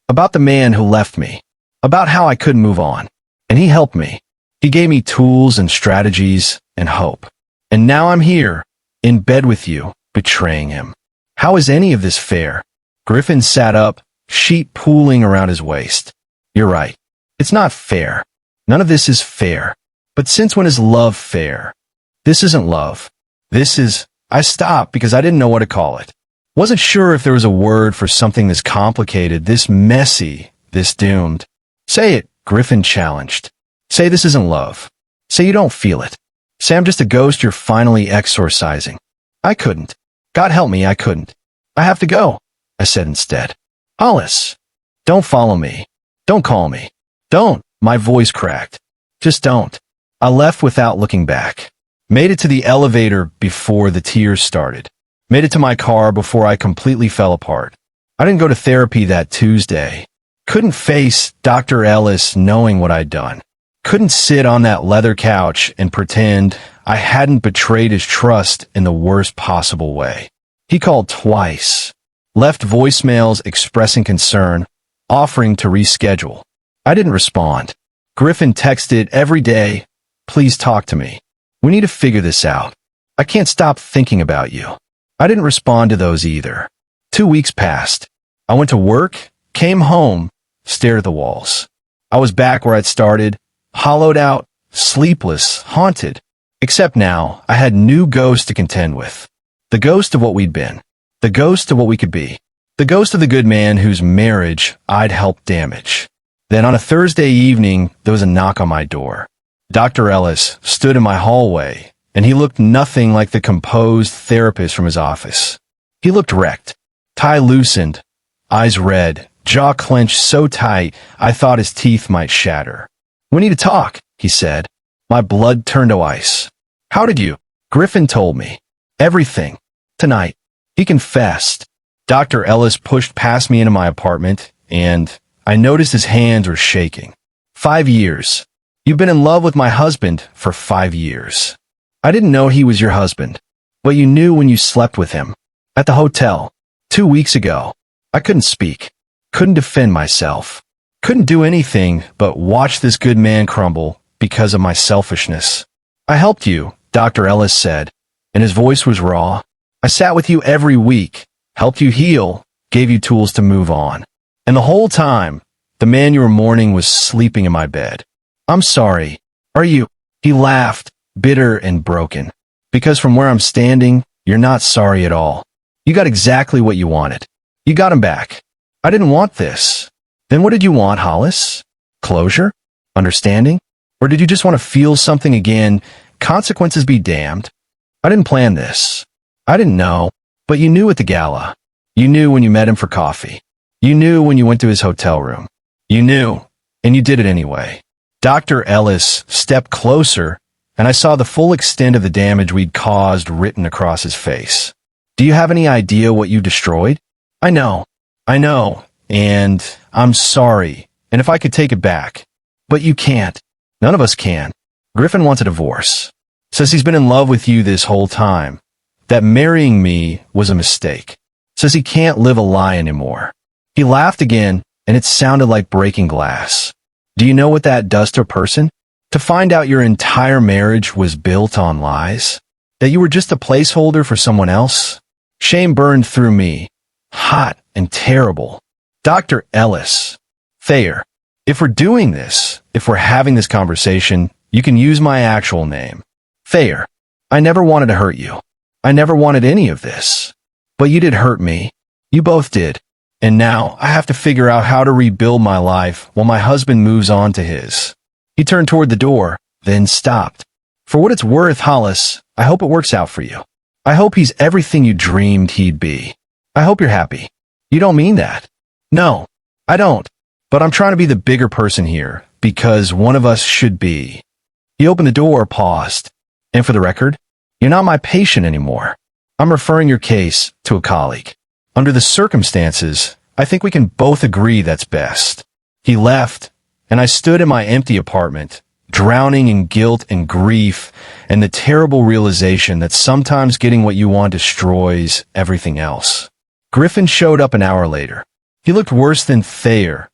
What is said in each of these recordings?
about the man who left me, about how I couldn't move on. And he helped me. He gave me tools and strategies and hope. And now I'm here, in bed with you, betraying him. How is any of this fair? Griffin sat up, sheet pooling around his waist. You're right. It's not fair. None of this is fair. But since when is love fair? This isn't love. This is... I stopped because I didn't know what to call it. Wasn't sure if there was a word for something this complicated, this messy, this doomed. Say it, Griffin challenged. Say this isn't love. Say you don't feel it. Say I'm just a ghost you're finally exorcising. I couldn't. God help me, I couldn't. I have to go, I said instead. Hollis, don't follow me. Don't call me. Don't. My voice cracked. Just don't. I left without looking back. Made it to the elevator before the tears started. Made it to my car before I completely fell apart. I didn't go to therapy that Tuesday. Couldn't face Dr. Ellis knowing what I'd done. Couldn't sit on that leather couch and pretend I hadn't betrayed his trust in the worst possible way. He called twice. Left voicemails expressing concern, offering to reschedule. I didn't respond. Griffin texted every day, please talk to me. We need to figure this out. I can't stop thinking about you. I didn't respond to those either. 2 weeks passed. I went to work, came home, stared at the walls. I was back where I'd started, hollowed out, sleepless, haunted. Except now, I had new ghosts to contend with. The ghost of what we'd been. The ghost of what we could be. The ghost of the good man whose marriage I'd helped damage. Then on a Thursday evening, there was a knock on my door. Dr. Ellis stood in my hallway, and he looked nothing like the composed therapist from his office. He looked wrecked, tie loosened, eyes red, jaw clenched so tight I thought his teeth might shatter. We need to talk, he said. My blood turned to ice. How did you? Griffin told me. Everything. Tonight. He confessed. Dr. Ellis pushed past me into my apartment, and I noticed his hands were shaking. 5 years. You've been in love with my husband for 5 years. I didn't know he was your husband, but you knew when you slept with him. At the hotel. 2 weeks ago. I couldn't speak. Couldn't defend myself. Couldn't do anything but watch this good man crumble because of my selfishness. I helped you, Dr. Ellis said, and his voice was raw. I sat with you every week, helped you heal, gave you tools to move on. And the whole time, the man you were mourning was sleeping in my bed. I'm sorry. Are you? He laughed, bitter and broken. Because from where I'm standing, you're not sorry at all. You got exactly what you wanted. You got him back. I didn't want this. Then what did you want, Hollis? Closure? Understanding? Or did you just want to feel something again? Consequences be damned. I didn't plan this. I didn't know. But you knew at the gala. You knew when you met him for coffee. You knew when you went to his hotel room. You knew, and you did it anyway. Dr. Ellis stepped closer, and I saw the full extent of the damage we'd caused written across his face. Do you have any idea what you destroyed? I know, and I'm sorry, and if I could take it back. But you can't. None of us can. Griffin wants a divorce. Says he's been in love with you this whole time. That marrying me was a mistake. Says he can't live a lie anymore. He laughed again, and it sounded like breaking glass. Do you know what that does to a person? To find out your entire marriage was built on lies? That you were just a placeholder for someone else? Shame burned through me. Hot and terrible. Dr. Ellis. Thayer. If we're doing this, if we're having this conversation, you can use my actual name. Thayer. I never wanted to hurt you. I never wanted any of this. But you did hurt me. You both did. And now I have to figure out how to rebuild my life while my husband moves on to his. He turned toward the door, then stopped. For what it's worth, Hollis, I hope it works out for you. I hope he's everything you dreamed he'd be. I hope you're happy. You don't mean that. No, I don't. But I'm trying to be the bigger person here, because one of us should be. He opened the door, paused. And for the record, you're not my patient anymore. I'm referring your case to a colleague. Under the circumstances, I think we can both agree that's best. He left, and I stood in my empty apartment, drowning in guilt and grief and the terrible realization that sometimes getting what you want destroys everything else. Griffin showed up an hour later. He looked worse than Thayer,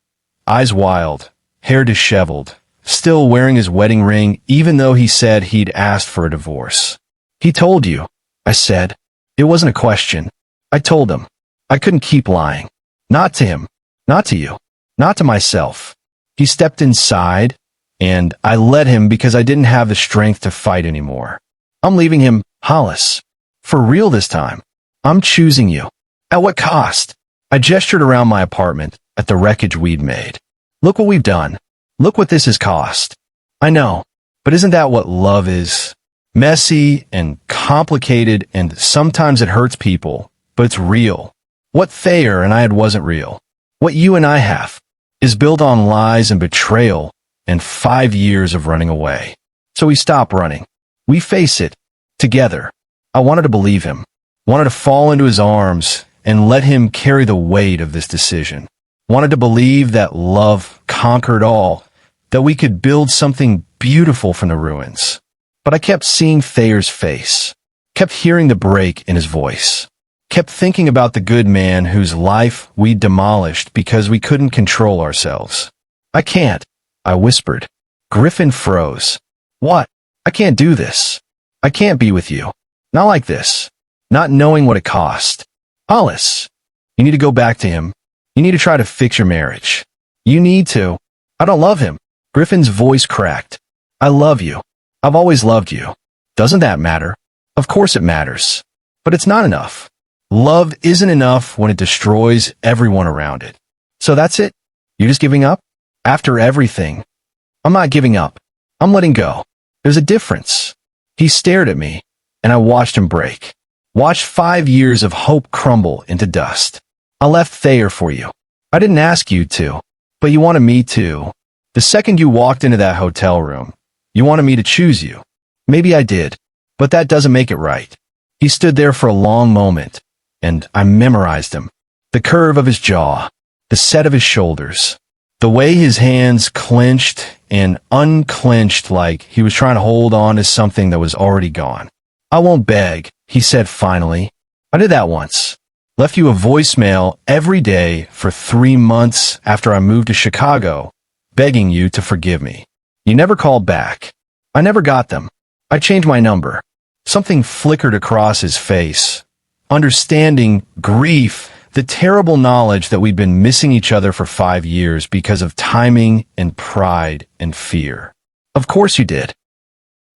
eyes wild, hair disheveled, still wearing his wedding ring even though he said he'd asked for a divorce. He told you, I said. It wasn't a question. I told him. I couldn't keep lying. Not to him. Not to you. Not to myself. He stepped inside, and I let him because I didn't have the strength to fight anymore. I'm leaving him, Hollis. For real this time. I'm choosing you. At what cost? I gestured around my apartment at the wreckage we'd made. Look what we've done. Look what this has cost. I know, but isn't that what love is? Messy and complicated, and sometimes it hurts people, but it's real. What Thayer and I had wasn't real. What you and I have is built on lies and betrayal and 5 years of running away. So we stop running. We face it together. I wanted to believe him, wanted to fall into his arms and let him carry the weight of this decision. Wanted to believe that love conquered all, that we could build something beautiful from the ruins. But I kept seeing Thayer's face, kept hearing the break in his voice, kept thinking about the good man whose life we'd demolished because we couldn't control ourselves. I can't, I whispered. Griffin froze. What? I can't do this. I can't be with you. Not like this. Not knowing what it cost. Hollis, you need to go back to him. You need to try to fix your marriage. You need to. I don't love him. Griffin's voice cracked. I love you. I've always loved you. Doesn't that matter? Of course it matters. But it's not enough. Love isn't enough when it destroys everyone around it. So that's it? You're just giving up? After everything? I'm not giving up. I'm letting go. There's a difference. He stared at me, and I watched him break. Watched 5 years of hope crumble into dust. I left Thayer for you. I didn't ask you to, but you wanted me to. The second you walked into that hotel room, you wanted me to choose you. Maybe I did, but that doesn't make it right. He stood there for a long moment, and I memorized him. The curve of his jaw, the set of his shoulders, the way his hands clenched and unclenched like he was trying to hold on to something that was already gone. I won't beg, he said finally. I did that once. Left you a voicemail every day for 3 months after I moved to Chicago, begging you to forgive me. You never called back. I never got them. I changed my number. Something flickered across his face. Understanding, grief, the terrible knowledge that we'd been missing each other for 5 years because of timing and pride and fear. Of course you did.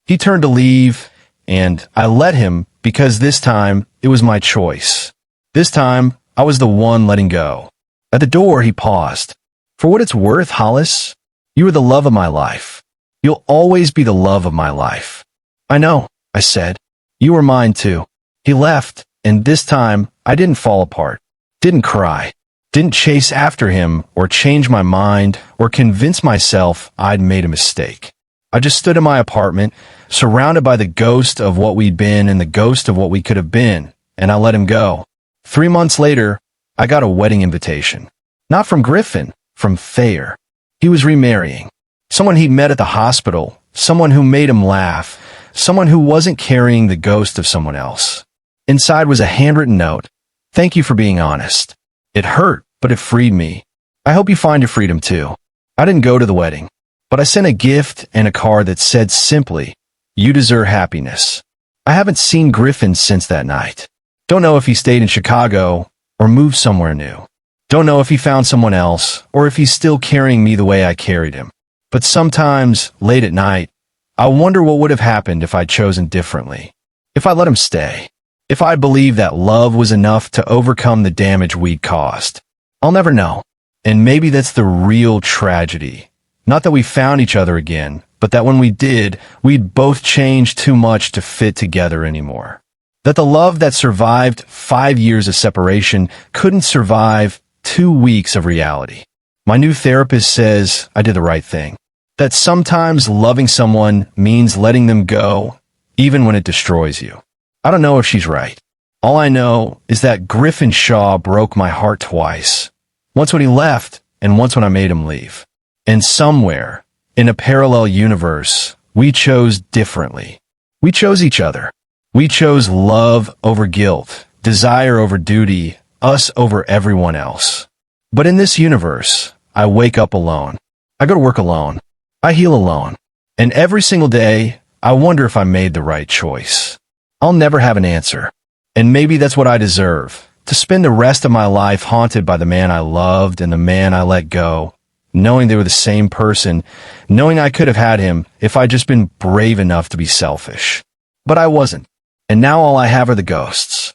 He turned to leave, and I let him because this time it was my choice. This time I was the one letting go. At the door he paused. For what it's worth, Hollis, you were the love of my life. You'll always be the love of my life. I know, I said. You were mine too. He left, and this time I didn't fall apart. Didn't cry. Didn't chase after him or change my mind or convince myself I'd made a mistake. I just stood in my apartment, surrounded by the ghost of what we'd been and the ghost of what we could have been, and I let him go. 3 months later, I got a wedding invitation. Not from Griffin, from Thayer. He was remarrying. Someone he'd met at the hospital, someone who made him laugh, someone who wasn't carrying the ghost of someone else. Inside was a handwritten note. Thank you for being honest. It hurt, but it freed me. I hope you find your freedom too. I didn't go to the wedding, but I sent a gift and a card that said simply, you deserve happiness. I haven't seen Griffin since that night. Don't know if he stayed in Chicago or moved somewhere new. Don't know if he found someone else or if he's still carrying me the way I carried him. But sometimes, late at night, I wonder what would have happened if I'd chosen differently. If I let him stay. If I believed that love was enough to overcome the damage we'd caused. I'll never know. And maybe that's the real tragedy. Not that we found each other again, but that when we did, we'd both changed too much to fit together anymore. That the love that survived 5 years of separation couldn't survive 2 weeks of reality. My new therapist says I did the right thing. That sometimes loving someone means letting them go, even when it destroys you. I don't know if she's right. All I know is that Griffin Shaw broke my heart twice. Once when he left, and once when I made him leave. And somewhere, in a parallel universe, we chose differently. We chose each other. We chose love over guilt, desire over duty, us over everyone else. But in this universe, I wake up alone. I go to work alone. I heal alone. And every single day, I wonder if I made the right choice. I'll never have an answer. And maybe that's what I deserve, to spend the rest of my life haunted by the man I loved and the man I let go, knowing they were the same person, knowing I could have had him if I'd just been brave enough to be selfish. But I wasn't. And now all I have are the ghosts.